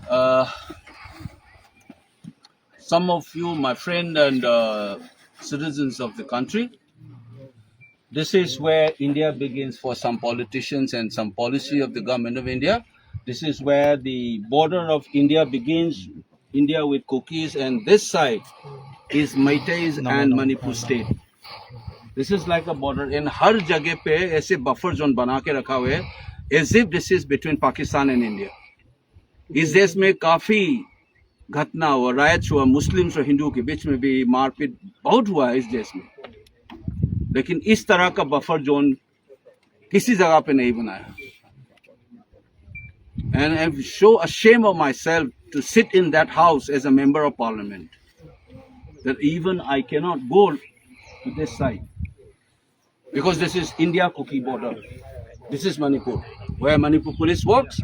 Uh, some of you, my friend and citizens of the country, this is where India begins for some politicians and some policy of the government of India. This is where the border of India begins, India with cookies, and this side is Meiteis and Manipur state. This is like a border. In हर जगह पे ऐसे buffer zone बना के रखा हुआ है, as if this is between Pakistan and India. इस देश में काफी घटना हुआ, राइट्स हुआ, मुस्लिम्स और हिंदुओं के बीच में भी मारपीट बहुत हुआ है इस देश में, लेकिन इस तरह का बफर जोन किसी जगह पे नहीं बनाया. And I'm so ashamed of myself to sit in that house as a member of parliament that even I cannot go to this side because this is India cookie border. This is Manipur, where Manipur police works,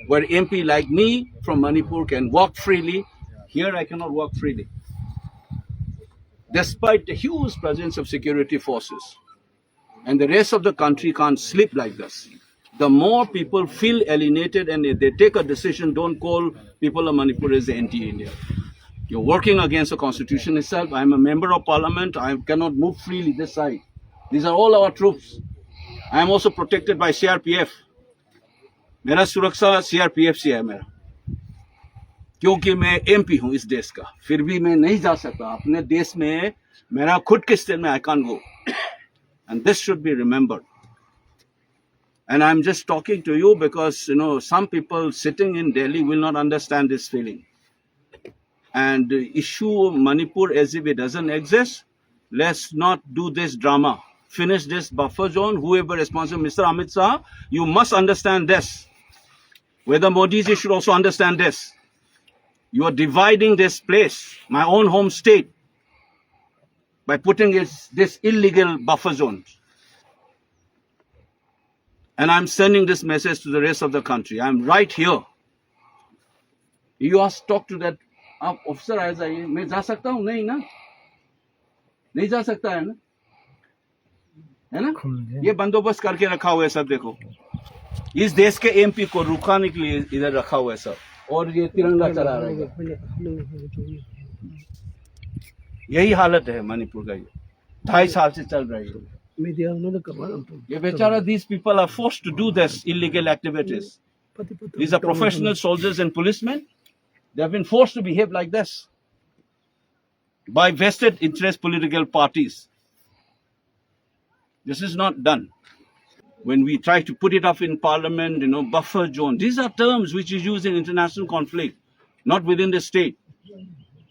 where MP like me from Manipur can walk freely. Here I cannot walk freely, despite the huge presence of security forces. And the rest of the country can't sleep like this. The more people feel alienated and they take a decision, don't call people of Manipur as anti-India. You're working against the constitution itself. I'm a member of parliament. I cannot move freely this side. These are all our troops. I am also protected by CRPF. मेरा सुरक्षा CRPF से है मेरा, क्योंकि मैं MP हूँ इस देश का. फिर भी मैं नहीं जा सकता अपने देश में, मेरा खुद के स्टेट में I can't go. And this should be remembered. And I'm just talking to you because, some people sitting in Delhi will not understand this feeling. And issue Manipur as if it doesn't exist. Let's not do this drama. Finish this buffer zone. Whoever responsible, Mr. Amit Shah, you must understand this. Whether Modi ji should also understand this. You are dividing this place, my own home state, by putting this illegal buffer zone. And I'm sending this message to the rest of the country. I'm right here. You ask, talk to that officer. I say, मैं जा सकता हूँ? नहीं ना, नहीं जा सकता है ना, है ना? ये बंदोबस्त करके रखा हुआ है सब. देखो, इस देश के MP को रुकाने के लिए इधर रखा हुआ है सब, और ये तिरंगा चला रहा है. यही हालत है मणिपुर का. ये 2.5 साल से चल रही है. ये बेचारा, these people are forced to do this illegal activities. These are professional soldiers and policemen. They have been forced to behave like this by vested interest political parties. This is not done. When we try to put it up in parliament, buffer zone, these are terms which is used in international conflict, not within the state.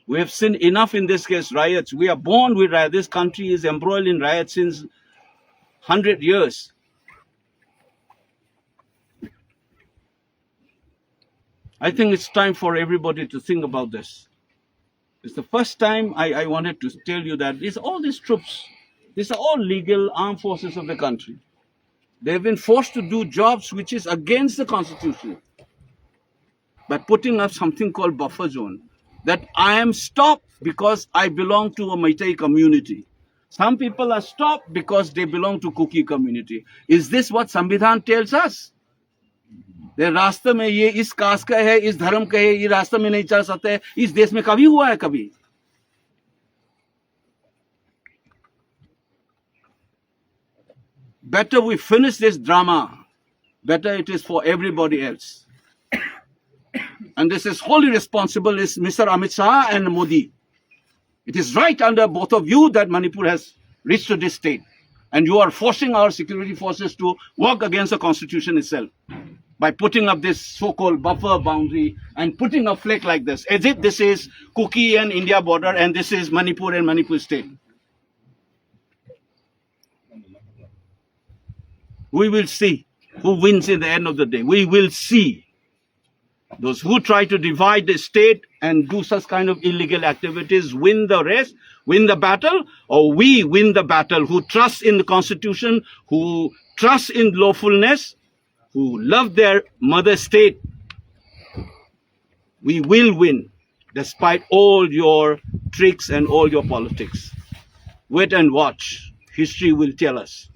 We have seen enough in this case, riots. We are born with riots. This country is embroiled in riots since 100 years. I think it's time for everybody to think about this. It's the first time I wanted to tell you that all these troops, these are all legal armed forces of the country. They've been forced to do jobs which is against the constitution by putting up something called buffer zone. That I am stopped because I belong to a Meitei community. Some people are stopped because they belong to Kuki community. Is this what Samvidhan tells us? The रास्ते में ये इस cast का है, इस धर्म का है, ये रास्ते में नहीं चल सकते. इस देश में कभी हुआ है कभी? Better we finish this drama. Better it is for everybody else. And this is wholly responsible is Mr. Amit Shah and Modi. It is right under both of you that Manipur has reached to this state. And you are forcing our security forces to work against the constitution itself by putting up this so-called buffer boundary and putting a flag like this, as if this is Kuki and India border and this is Manipur and Manipur state. We will see who wins in the end of the day. We will see. Those who try to divide the state and do such kind of illegal activities win the race, win the battle, or we win the battle who trust in the constitution, who trust in lawfulness, who love their mother state. We will win despite all your tricks and all your politics. Wait and watch. History will tell us.